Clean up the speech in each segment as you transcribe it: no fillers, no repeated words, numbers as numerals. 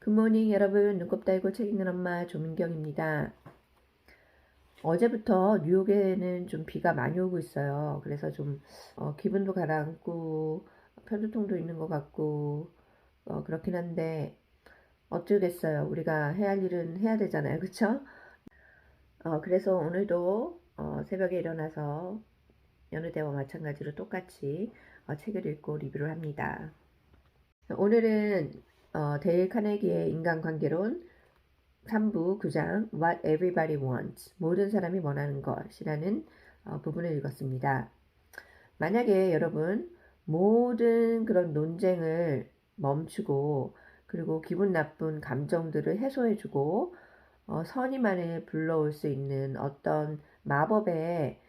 굿모닝 여러분, 눈곱 달고 책 읽는 엄마 조민경입니다. 어제부터 뉴욕에는 좀 비가 많이 오고 있어요. 그래서 좀 기분도 가라앉고 편두통도 있는 것 같고 그렇긴 한데 어쩌겠어요. 우리가 해야 할 일은 해야 되잖아요. 그쵸? 그래서 오늘도 새벽에 일어나서 여느 때와 마찬가지로 똑같이 책을 읽고 리뷰를 합니다. 오늘은 데일 카네기의 인간관계론 3부 9장 What Everybody Wants 모든 사람이 원하는 것이라는 부분을 읽었습니다. 만약에 여러분 모든 그런 논쟁을 멈추고 그리고 기분 나쁜 감정들을 해소해주고 선의만을 불러올 수 있는 어떤 마법의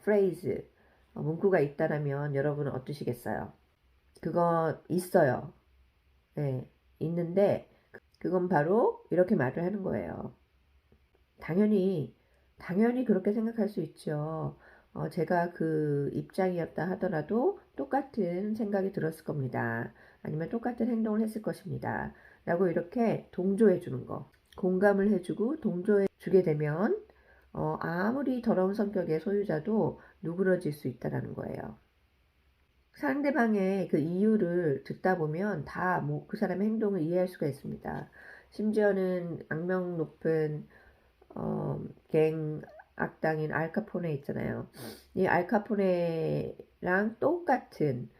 프레이즈 문구가 있다라면 여러분은 어떠시겠어요? 그거 있어요. 네, 있는데 그건 바로 이렇게 말을 하는 거예요. 당연히 그렇게 생각할 수 있죠. 제가 그 입장이었다 하더라도 똑같은 생각이 들었을 겁니다. 아니면 똑같은 행동을 했을 것입니다. 라고 이렇게 동조해 주는 거. 공감을 해주고 동조해 주게 되면 아무리 더러운 성격의 소유자도 누그러질 수 있다는 거예요. 상대방의 그 이유를 듣다 보면 다 그 사람의 행동을 이해할 수가 있습니다. 심지어는 악명 높은 갱 악당인 알카포네 있잖아요. 이 알카포네랑 똑같은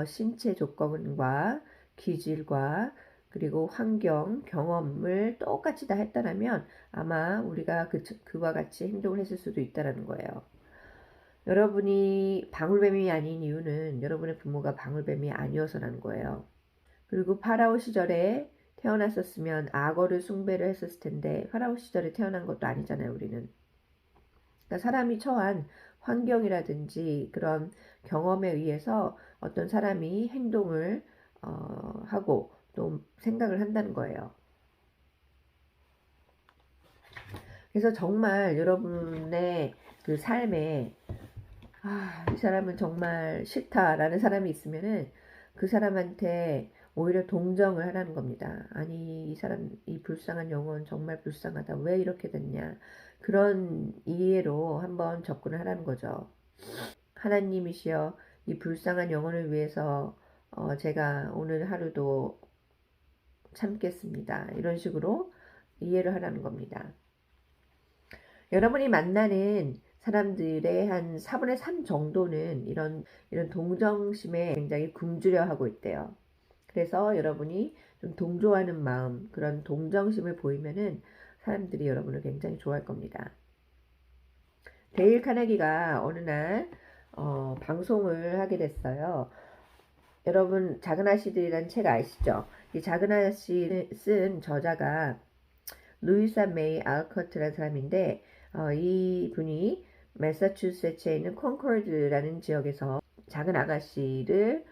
신체 조건과 기질과 그리고 환경, 경험을 똑같이 다 했다면 아마 우리가 그와 같이 행동을 했을 수도 있다는 거예요. 여러분이 방울뱀이 아닌 이유는 여러분의 부모가 방울뱀이 아니어서라는 거예요. 그리고 파라오 시절에 태어났었으면 악어를 숭배를 했었을 텐데 파라오 시절에 태어난 것도 아니잖아요, 우리는. 그러니까 사람이 처한 환경이라든지 그런 경험에 의해서 어떤 사람이 행동을 하고 또 생각을 한다는 거예요. 그래서 정말 여러분의 그 삶에 이 사람은 정말 싫다라는 사람이 있으면은 그 사람한테 오히려 동정을 하라는 겁니다. 아니, 이 사람, 이 불쌍한 영혼 정말 불쌍하다. 왜 이렇게 됐냐. 그런 이해로 한번 접근을 하라는 거죠. 하나님이시여, 이 불쌍한 영혼을 위해서 제가 오늘 하루도 참겠습니다. 이런 식으로 이해를 하라는 겁니다. 여러분이 만나는 사람들의 한 4분의 3 정도는 이런 동정심에 굉장히 굶주려 하고 있대요. 그래서 여러분이 좀 동조하는 마음, 그런 동정심을 보이면은 사람들이 여러분을 굉장히 좋아할 겁니다. 데일 카네기가 어느 날 방송을 하게 됐어요. 여러분 작은 아씨들이라는 책 아시죠? 이 작은 아씨를 쓴 저자가 루이사 메이 알커트라는 사람인데 이 분이 매사추세츠에 있는 콘코르드라는 지역에서 작은 아가씨를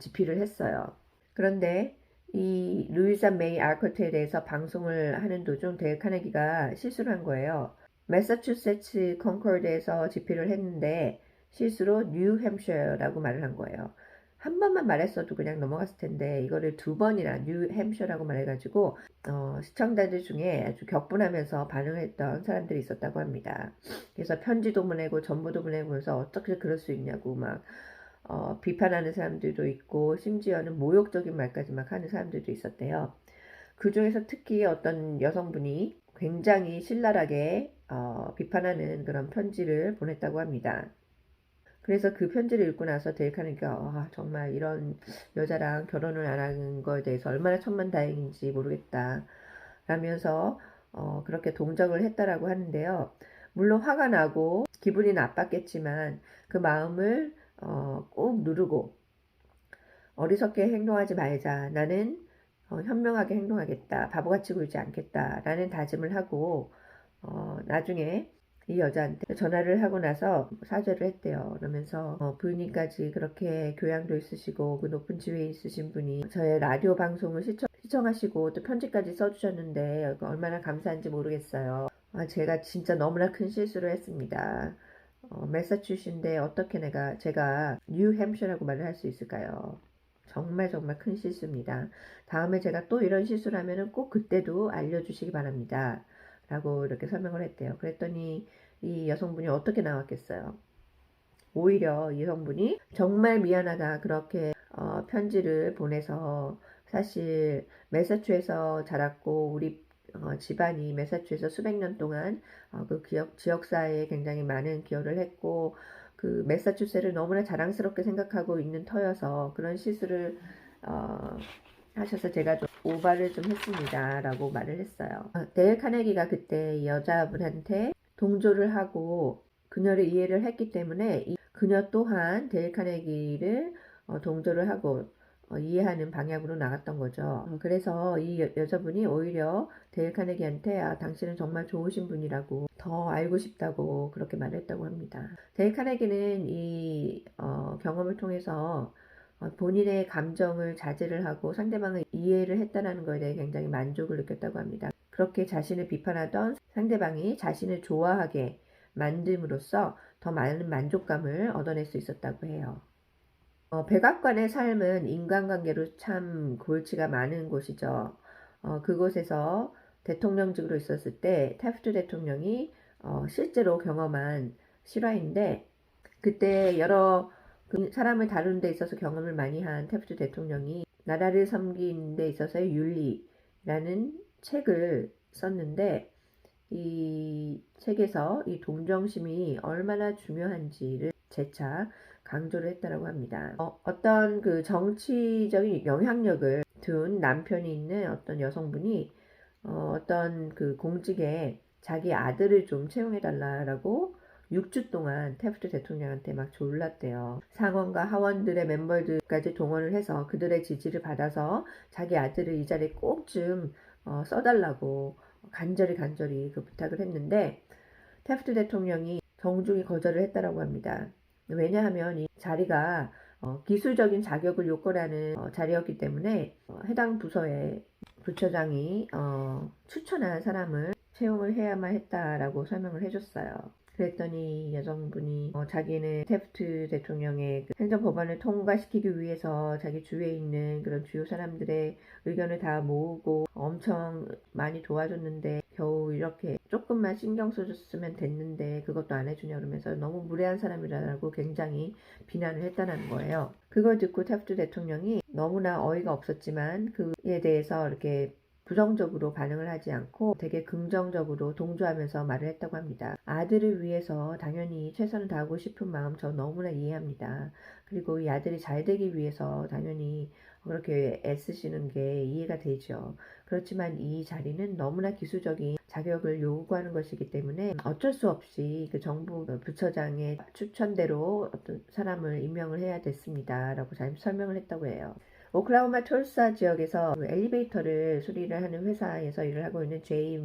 집필을 했어요. 그런데 이 루이사 메이 알커트에 대해서 방송을 하는 도중 데일 카네기가 실수를 한 거예요. 매사추세츠 콘코르드에서 집필을 했는데 실수로 뉴햄셔라고 말을 한 거예요. 한 번만 말했어도 그냥 넘어갔을 텐데 이거를 2번이나 뉴햄셔라고 말해가지고 시청자들 중에 아주 격분하면서 반응했던 사람들이 있었다고 합니다. 그래서 편지도 보내고 전보도 보내고 해서 어떻게 그럴 수 있냐고 막 비판하는 사람들도 있고 심지어는 모욕적인 말까지 막 하는 사람들도 있었대요. 그 중에서 특히 어떤 여성분이 굉장히 신랄하게 비판하는 그런 편지를 보냈다고 합니다. 그래서 그 편지를 읽고 나서 데일 카네기가 정말 이런 여자랑 결혼을 안 하는 거에 대해서 얼마나 천만다행인지 모르겠다 라면서 그렇게 동정을 했다라고 하는데요. 물론 화가 나고 기분이 나빴겠지만 그 마음을 꼭 누르고 어리석게 행동하지 말자. 나는 현명하게 행동하겠다. 바보같이 굴지 않겠다. 라는 다짐을 하고 나중에 이 여자한테 전화를 하고 나서 사죄를 했대요. 그러면서 부인님까지 그렇게 교양도 있으시고 그 높은 지위에 있으신 분이 저의 라디오 방송을 시청하시고 또 편지까지 써주셨는데 얼마나 감사한지 모르겠어요. 제가 진짜 너무나 큰 실수를 했습니다. 매사추set츠인데 어떻게 제가 뉴햄셔라고 말을 할 수 있을까요? 정말 정말 큰 실수입니다. 다음에 제가 또 이런 실수를 하면은 꼭 그때도 알려주시기 바랍니다. 라고 이렇게 설명을 했대요. 그랬더니 이 여성분이 어떻게 나왔겠어요? 오히려 이 여성분이 정말 미안하다 그렇게 편지를 보내서, 사실 매사추에서 자랐고 우리 집안이 매사추에서 수백 년 동안 그 지역사회에 굉장히 많은 기여를 했고, 그 매사추세를 너무나 자랑스럽게 생각하고 있는 터여서 그런 실수를 하셔서 제가 좀 오바를 좀 했습니다 라고 말을 했어요. 데일 카네기가 그때 이 여자분한테 동조를 하고 그녀를 이해를 했기 때문에 그녀 또한 데일 카네기를 동조를 하고 이해하는 방향으로 나갔던 거죠. 그래서 이 여자분이 오히려 데일 카네기한테 당신은 정말 좋으신 분이라고 더 알고 싶다고 그렇게 말했다고 합니다. 데일 카네기는 이 경험을 통해서 본인의 감정을 자제를 하고 상대방을 이해를 했다는 것에 대해 굉장히 만족을 느꼈다고 합니다. 그렇게 자신을 비판하던 상대방이 자신을 좋아하게 만듦으로써 더 많은 만족감을 얻어낼 수 있었다고 해요. 백악관의 삶은 인간관계로 참 골치가 많은 곳이죠. 그곳에서 대통령직으로 있었을 때 태프트 대통령이 실제로 경험한 실화인데, 그때 여러 사람을 다루는 데 있어서 경험을 많이 한 태프트 대통령이 나라를 섬기는 데 있어서의 윤리라는 책을 썼는데, 이 책에서 이 동정심이 얼마나 중요한지를 재차 강조를 했다고 합니다. 어떤 그 정치적인 영향력을 둔 남편이 있는 어떤 여성분이 어떤 그 공직에 자기 아들을 좀 채용해달라고 6주 동안 태프트 대통령한테 막 졸랐대요. 상원과 하원들의 멤버들까지 동원을 해서 그들의 지지를 받아서 자기 아들을 이 자리에 꼭 좀 써달라고 간절히 그 부탁을 했는데, 태프트 대통령이 정중히 거절을 했다라고 합니다. 왜냐하면 이 자리가 기술적인 자격을 요구하는 자리였기 때문에 해당 부서의 부처장이 추천한 사람을 채용을 해야만 했다라고 설명을 해줬어요. 그랬더니 여성분이 자기는 태프트 대통령의 그 행정법안을 통과시키기 위해서 자기 주위에 있는 그런 주요 사람들의 의견을 다 모으고 엄청 많이 도와줬는데 겨우 이렇게 조금만 신경 써줬으면 됐는데 그것도 안 해주냐 그러면서 너무 무례한 사람이라고 굉장히 비난을 했다는 거예요. 그걸 듣고 태프트 대통령이 너무나 어이가 없었지만 그에 대해서 이렇게 부정적으로 반응을 하지 않고 되게 긍정적으로 동조하면서 말을 했다고 합니다. 아들을 위해서 당연히 최선을 다하고 싶은 마음 저 너무나 이해합니다. 그리고 이 아들이 잘 되기 위해서 당연히 그렇게 애쓰시는 게 이해가 되죠. 그렇지만 이 자리는 너무나 기술적인 자격을 요구하는 것이기 때문에 어쩔 수 없이 그 정부 부처장의 추천대로 어떤 사람을 임명을 해야 됐습니다 라고 잘 설명을 했다고 해요. 오클라호마 툴사 지역에서 엘리베이터를 수리를 하는 회사에서 일을 하고 있는 제이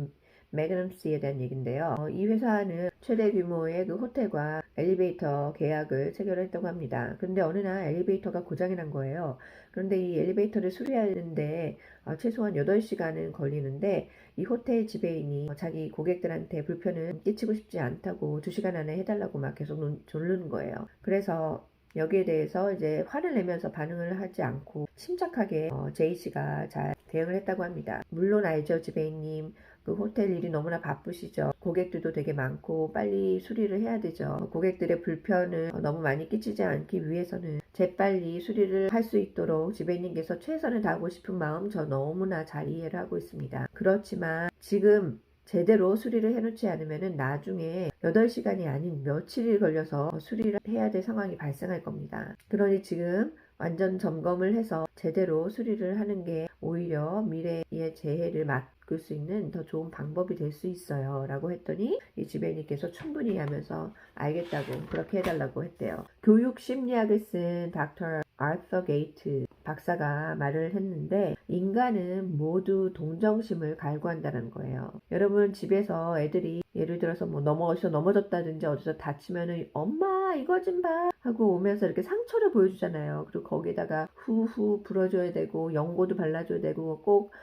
매그넘스에 대한 얘기인데요. 이 회사는 최대 규모의 그 호텔과 엘리베이터 계약을 체결했다고 합니다. 그런데 어느 날 엘리베이터가 고장이 난 거예요. 그런데 이 엘리베이터를 수리하는데 최소한 8시간은 걸리는데, 이 호텔 지배인이 자기 고객들한테 불편을 끼치고 싶지 않다고 2시간 안에 해달라고 막 계속 조르는 거예요. 그래서 여기에 대해서 이제 화를 내면서 반응을 하지 않고 침착하게 제이씨가 잘 대응을 했다고 합니다. 물론 알죠, 지배인님. 그 호텔 일이 너무나 바쁘시죠. 고객들도 되게 많고 빨리 수리를 해야 되죠. 고객들의 불편을 너무 많이 끼치지 않기 위해서는 재빨리 수리를 할 수 있도록 지배인님께서 최선을 다하고 싶은 마음 저 너무나 잘 이해를 하고 있습니다. 그렇지만 지금 제대로 수리를 해놓지 않으면 나중에 8시간이 아닌 며칠이 걸려서 수리를 해야 될 상황이 발생할 겁니다. 그러니 지금 완전 점검을 해서 제대로 수리를 하는 게 오히려 미래의 재해를 막을 수 있는 더 좋은 방법이 될 수 있어요 라고 했더니 이 지배인님께서 충분히 하면서 알겠다고 그렇게 해달라고 했대요. 교육 심리학을 쓴 닥터 아서 게이트 박사가 말을 했는데, 인간은 모두 동정심을 갈구한다는 거예요. 여러분 집에서 애들이 예를 들어서 뭐 넘어졌다든지 어디서 다치면은 엄마 이거 좀 봐 하고 오면서 이렇게 상처를 보여주잖아요. 그리고 거기다가 후후 불어줘야 되고 연고도 발라줘야 되고 꼭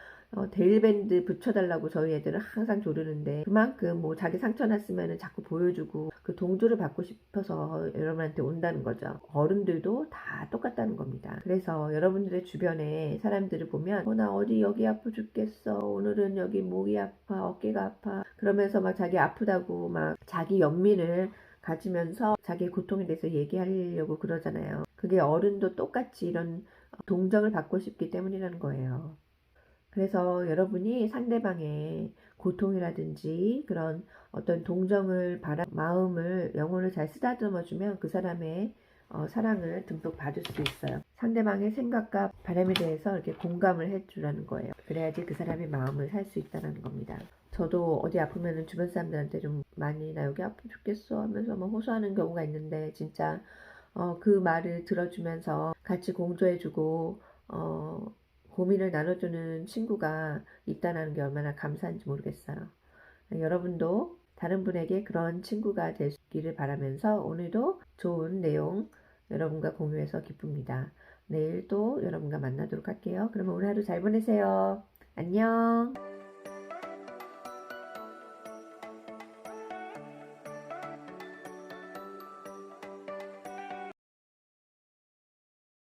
데일밴드 붙여달라고 저희 애들은 항상 조르는데, 그만큼 뭐 자기 상처 났으면 자꾸 보여주고 그 동조를 받고 싶어서 여러분한테 온다는 거죠. 어른들도 다 똑같다는 겁니다. 그래서 여러분들의 주변에 사람들을 보면 나 어디 여기 아파 죽겠어, 오늘은 여기 목이 아파, 어깨가 아파, 그러면서 막 자기 아프다고 막 자기 연민을 가지면서 자기의 고통에 대해서 얘기하려고 그러잖아요. 그게 어른도 똑같이 이런 동정을 받고 싶기 때문이라는 거예요. 그래서 여러분이 상대방의 고통이라든지 그런 어떤 동정을 바라 마음을, 영혼을 잘 쓰다듬어주면 그 사람의 사랑을 듬뿍 받을 수 있어요. 상대방의 생각과 바람에 대해서 이렇게 공감을 해주라는 거예요. 그래야지 그 사람의 마음을 살 수 있다는 겁니다. 저도 어디 아프면 주변 사람들한테 좀 많이 나 여기 아파 죽겠어 하면서 막 호소하는 경우가 있는데, 진짜 그 말을 들어주면서 같이 공조해주고 고민을 나눠주는 친구가 있다는 게 얼마나 감사한지 모르겠어요. 여러분도 다른 분에게 그런 친구가 되기를 바라면서 오늘도 좋은 내용 여러분과 공유해서 기쁩니다. 내일 또 여러분과 만나도록 할게요. 그러면 오늘 하루 잘 보내세요. 안녕.